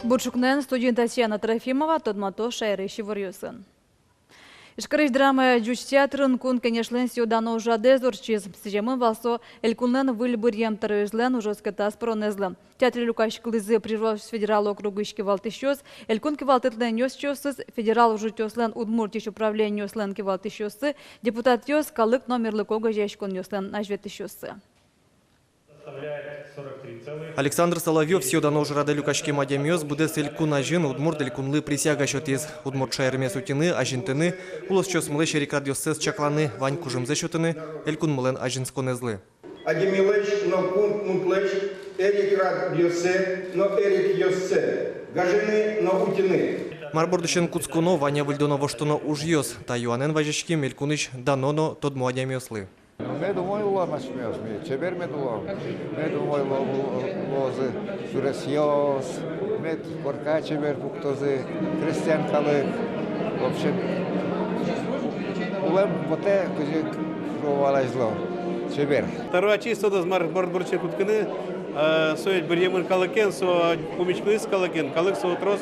Бурчукнен студент Татьяна Трофимова тодмато шайрыши варюсын. Ишкарыш драма жуч театрын кун, конечно, сюдано жаде зорчиз. Сижемын валсо элькунлен выльбырьем тарыжлен ужоскатас пронезлен. Театр Люкаш Клызы прижвал федерал округышки валтышёс, элькун кивалтытлен ёсчёсыз, федерал ужутёслен удмуртиш управление ёслен кивалтышёсы, депутат ёс калык номерлык ога жешкон ёслен ажветышёсы. Александр Соловьев сьодано жраде Люкашки мадемёс буде селькун ажин удмурт элькунлы присяга шотиз. Удмурт шайрме сутины, ажинтыны, улос чос млеш рекардиосес чакланы, вань кужымзе шотыны, элькун млен ажинсконезлы. Адемилеш но кун мунтлеш, эрикрадиосе, но эрикьосе, гажины но утины. Марбордышен куцкуно Ваня Вильдоно воштоно ужьёс, та юанен важешки мелькуныш даноно тодмо адемёслы. Me думаю, ломаш мёс, me чебер me думаю. Me думаю, лозы суресьёс, me порка чебер пуктозы, крестьян калык. В общем, улем поте кузик провалай зло. Чебер. Второе чисто до Марбордышен кутканы, соет бриемын калыкен, со помечклыс калыкен, калык со трос,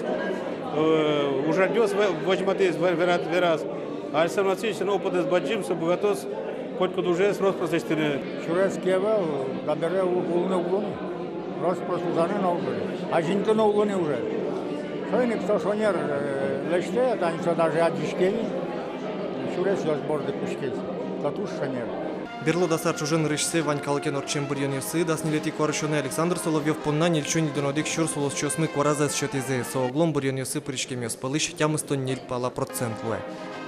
уже дёс возьматыз верас. Альсамнацичен опыт с баджим, со богатос. Хоть куда уже с распространены. Шурецкий был, кабере улуны. Распространены на улуны. А жинки на улуны уже. Шойник, кто шонер лечте, это они даже отдишкели. Шурец я сборды пушкели. Катуш шонер. Берло дасар чужен рышсы Вань Калыкен орчен бурьёнёсы, даснилети корышёны Александр Соловьев понна нельчон недонодик щур солос чосны кораза счётизе. Сооглом бурьёнёсы причкемёс палыш тямыстон нель пала процент луэ.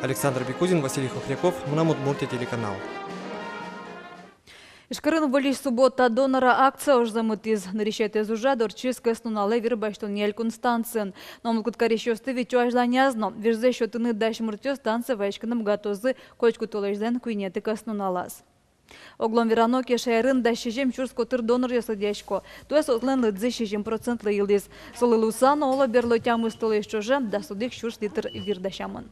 Александр Бекузин, Василий Хохряков, Мнамут Муртия телеканал. Ишкарын валиш суббота донора акция ожзамытыз. Нарещайте зужа дорчис кэснунале вирбаштон елькун станцин. Номлкут карещёсты вичу ажланязно. Вирзе шотыны даш муртё станция вайшканым гатозы кочку толежден куйнеты кэснуналаз. Оглом вираноке шайрын дашижем чурс котыр донор ясадешко. Туэс отлен лыдзы 60% лыйлыз. Солылусано ола берло тямы столешчоже, да судых чурс литр вирдашамын.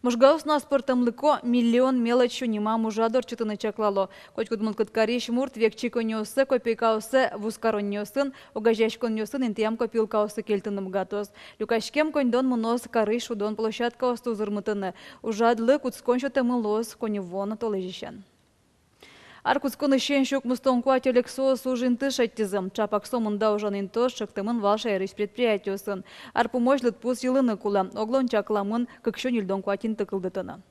Мужгаус на спортом лыко миллион мелочью нема мужадор чытыны чаклало. Кочкут мункыткариш мурт век чиконёсы копейкаусы вускаронёсын, огажешконёсын интиям копилкаусы кельтыным гатос. Люкашкем коньдон мунос карыш удон площадкаусы узырмытыны. Ужадлы куцкончоты мылос коневона толежищен. Аркутсконы щен щук мустонкуать Алексо сужинты шаттизым. Чапак сомында ужанын тош шактымын валшайрыш предприятиосын. Арпумочлыт пус йылыны кула. Оглон чакламын кыкшон илдонкуатин тыкылдытыны.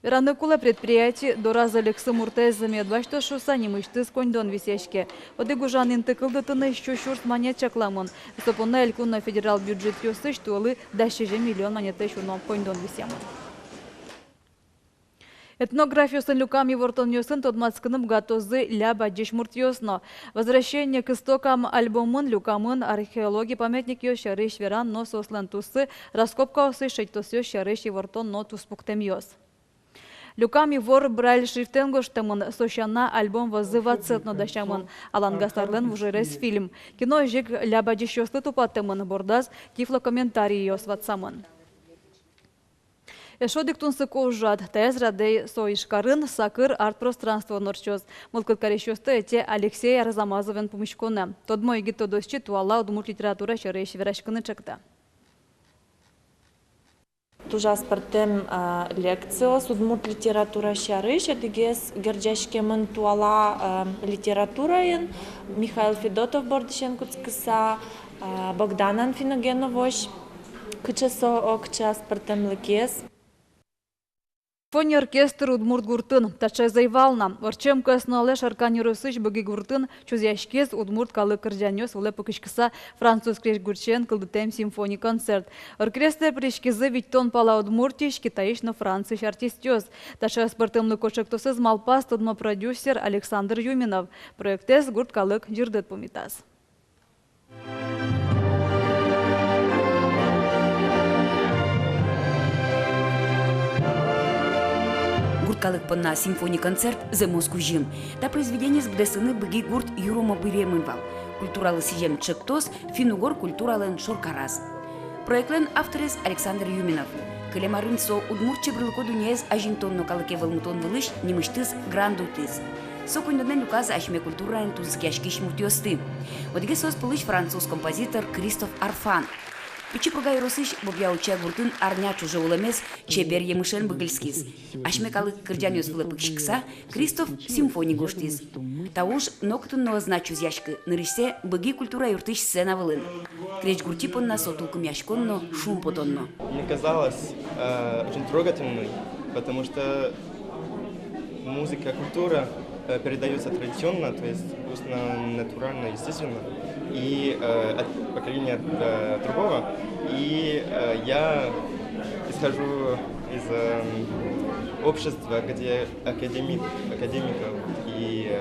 Вераны кула предприятий дораз Алексы Муртезами адвашто шуса немыштыз коньдон висешке. Одыгу жанын тыкылдытыны еще шурс монет чакламын. Сопонна элькунна федерал бюджет ёсы штуалы дашиже миллион монеты шуном коньдон висемын. Этнографиясын люками вортонёсын тодмацкыным гатозы ляба дешмуртьёсно. Возвращение к истокам альбомын люкамын археология памятник ё шарыш веран но сослен тусы, раскопка осы шейтос ё шарыш и вортон но туспуктем ёс. Люками вор браль шрифтен гоштамын, сощана альбом вызывацетно дащамын. Алангастарлен вужерес фильм. Кино жик ляба дешёслы тупаттымын, бордаз тифло комментарий ёс ватсамын. Эшодик тунсыко ужат, тез радей соишкарын сакыр арт-пространство норчоз. Мылкыт карещёсты эте Алексей Арзамазовен помещконе. Тодмо иги тодосчи туала удмурт литература шарыш верашкыны чыкта. Тужа спартем лекциос удмурт литература шарыш, адыгес герджашкемын туала литературайын, Михаил Федотов бордышен куцкыса, Богданан Финогеновош, кычасо окча спартем лекес. Фони оркестр удмурт гуртын, тачай зайвална. Орчем кэсналэ шарканиросыш быги гуртын, чузяшкез удмурт калы кырджанёс улэ пыкышкыса француз креш гурчен кылдытем симфоний концерт. Оркестр пришкизы виттон пала удмуртиш, китаиш на франциш артистёс. Тачай спортымлы кошектосыз малпас тодмо продюсер Александр Юминов. Проектес гурт калык жирдет помитас. Калык на симфоний концерт «The Moscow Jin». Та произведение сбдесыны быги гурт юрума быремынвал. Культуралы сижем чектос, финугор культурален шоркараз. Проектлен авторес Александр Юминов. Кылемарын со удмуртче брылко дунез ажинтонно калыке валмутон вылыш немыштыз грандутыз. Сокойноден люказ ашме культурен тузкяшкиш муртиосты. Одиге сос пылыш француз композитор Кристоф Арфан. Пичи прогай росыш бобяуча гуртын арня чуже улемес чебер емышен быгыльскиз. Ашме калык кырдяниос влыпыкшикса Кристоф симфоний гоштиз. Тауш ноктын ноозначуз яшкы нырышсе быги культура юртыш сцена вылын. Креч гуртипонна сотулкым яшконно шум потонно. Мне казалось очень трогательной, потому что музыка, культура передается традиционно, то есть натурально, естественно, и от поколения до другого. И я исхожу из общества, где академиков и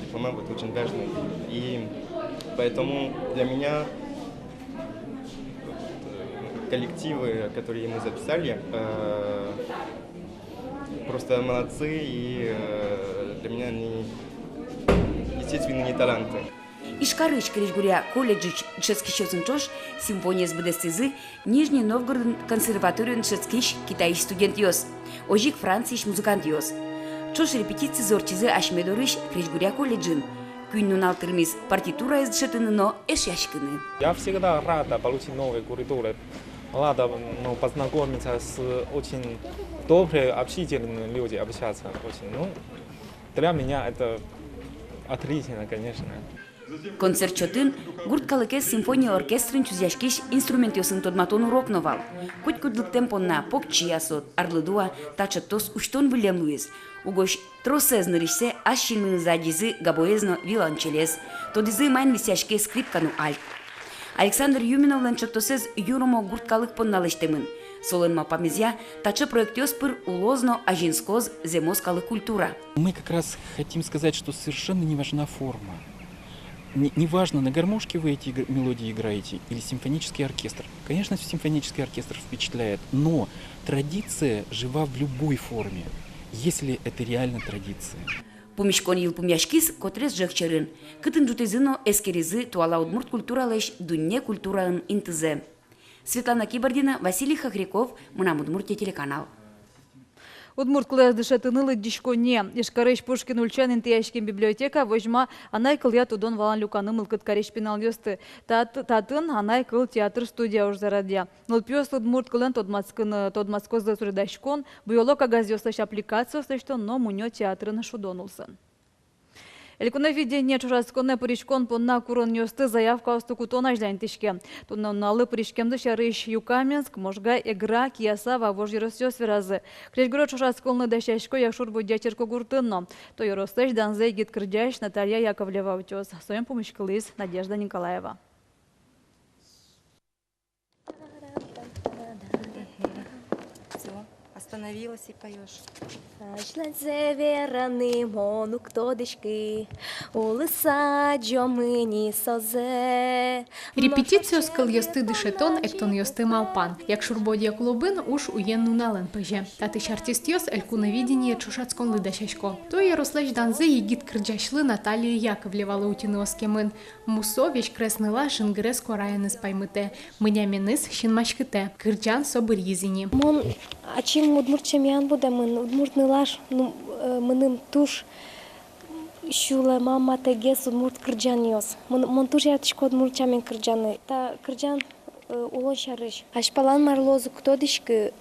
дипломат вот очень важны. И поэтому для меня коллективы, которые мы записали, просто молодцы, и для меня они естественные таланты. Ишкарыч Кричгуря колледжич Ческищёзынчош симфония СБДСЗ Нижний Новгород консерваторион Ческищ китайш студент йос. Ожик Францийш музыкант йос. Чош репетиции зорчизы ашмедорыш Кричгуря колледжин. Кюннун алтырмиз партитура из шатыныно эш яшкыны. Я всегда рада получить новые культуры. Рада познакомиться с очень добрыми, общительными людьми, общаться очень. Для меня это отлично, конечно. Концерт чотын гурт калыкес симфония оркестрын чузяшкиш инструментиосын тодматон урокновал. Куть-кудлык темпонна покчи асот, арлыдуа, тачаттос уштон вылем луиз. Угош тросез нырышсе ашшинмын задизы габоезно виолончелез, тодизы майн висяшке скрипкану альт. Александр Юминовлен чаттосез юромо гурт калык понналыштемын. Солынма памизя тачы проектиос пыр улозно ажинскоз земос калык культура. Мы как раз хотим сказать, что совершенно не важна форма. Неважно, на гармошке вы эти мелодии играете или симфонический оркестр. Конечно, симфонический оркестр впечатляет, но традиция жива в любой форме, если это реально традиция. Пумишкон ил пумяшкис котрес жекчерын. Кытын жутезыно эскеризы туала удмурт культуралеш дунне культураын интызе. Светлана Кибардина, Василий Хохряков, Мунам Удмуртия телеканал. Удмурт класс дышатынылы дишконе. Ишкарыш Пушкин ульчан интияшкин библиотека вожма анай кыл ят удон валан люканым ылкыт кареш пинал ёсты. Татын анай кыл театр студия уж зарадя. Нылпёс удмурт кылын тодмацкоз сурдашкон буйолок агаз ёсташ аппликация что но мунё театрын шудонулсын. Элькуна видение чужасконне пыришкон понна курон ёсты заявка остукутона жлянтишке. Тунналы пыришкемды шарыш Юкаменск, Можга, Игра, Кияса, Вавож Еросёс виразы. Крежгро чужасконны дащашко яшур будячерко гуртынно. То Еростэш данзей гид кырдяш Наталья Яковлева утёс. Своем помощкалыз Надежда Николаева. Остановилась и поешь. Репетицию скал ёсты дышетон, эктон ёсты малпан. Як шурбодия клубын уж уенну нален пыже. Татыш артист ёс элькуновидение чушацкон лыдашашко. То Ярослав Данзе егит кырджашлы Наталья Яковлева лаутины оскемын. Мусо вещь кресныла шингрес кораяныз паймыте. Мыняменыз шинмашкыте. Кырджан собыризини. Мон ачим удмуртчем ян будемын, удмуртны лаш, мыным туш шуле мама тегес удмурт кырджан ёс. Мон туш ятышко удмуртчамен кырджаны. Та кырджан улон шарыш. Ашпалан марлозу ктодышкы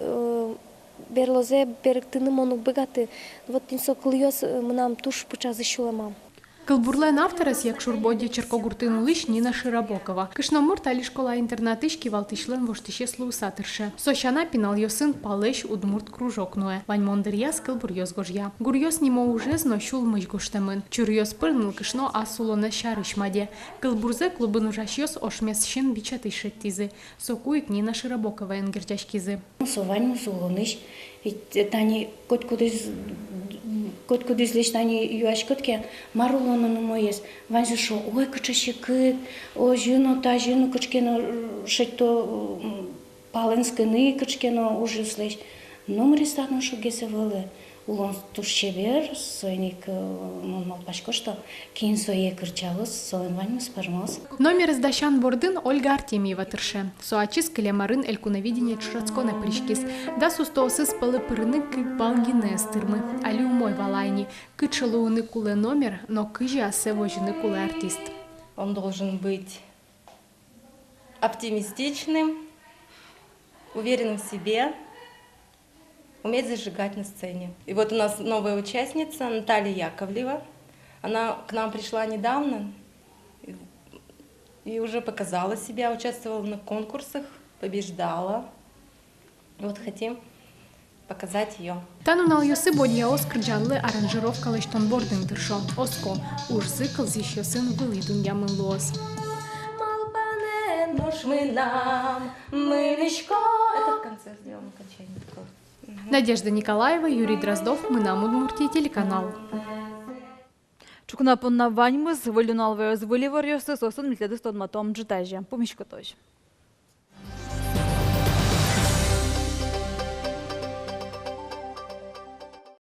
берлозе беректыны мону быгаты. Вот инсо кыл ёс мынам туш пычазы шуле мам. Кылбурлен авторас як шурбоди черкогуртыну лыш Нина Широбокова. Кышномурт али школа-интернатышки валтышлен воштыше слуусатырше. Сощана пинал ёсын палыш удмурт кружок ное. Ваньмондыр яс кылбур ёс гожья. Гур ёс нимо уже зно шул мыш гоштемын. Чур ёс пырныл кышно асулоне шарышмаде. Кылбурзе клубын ужаш ёс ошмес шин бичаты шеттизы. Сокуик Нина Широбокова энгерчашкизы. Сованю сулоныш. Тани кот-кудыз лишь тани юашкотке марулону моес. Ваньше шо ой кычашыкыт, о жюно та жюно кычкено шетто паленскыны кычкено ужыслеш. Номер стану шугесе вылы. улон тушчебер, сойник малпашко, что кин сое кырчалыс, соен ваньмыс пармос. Номер из дащан бордын Ольга Артемьева тырше. Соачис калямарын элькуновидение чурацкона пришкис. Да сустоосыз пылы пырыны кыпалгине стырмы. Али умой валайни. Кычылуыны кулы номер, но кыжи асе вожины кулы артист. Он должен быть оптимистичным, уверенным в себе, уметь зажигать на сцене. И вот у нас новая участница Наталья Яковлева. Она к нам пришла недавно и уже показала себя, участвовала на конкурсах, побеждала. Вот хотим показать ее. Танунал Йосы бодья оскрджанлы аранжировка лештон бордын дыршо. Оско, уж зыкл зищёсын вылидун ямын лоз. Это в конце сделано окончание такое. Надежда Николаева, Юрий Дроздов, мы на Удмуртии, телеканал. Чукна понна ваньмыз, вылюнал вёз выливар ёсы, сосын митледі стодматом джитажи. Помещ коточ.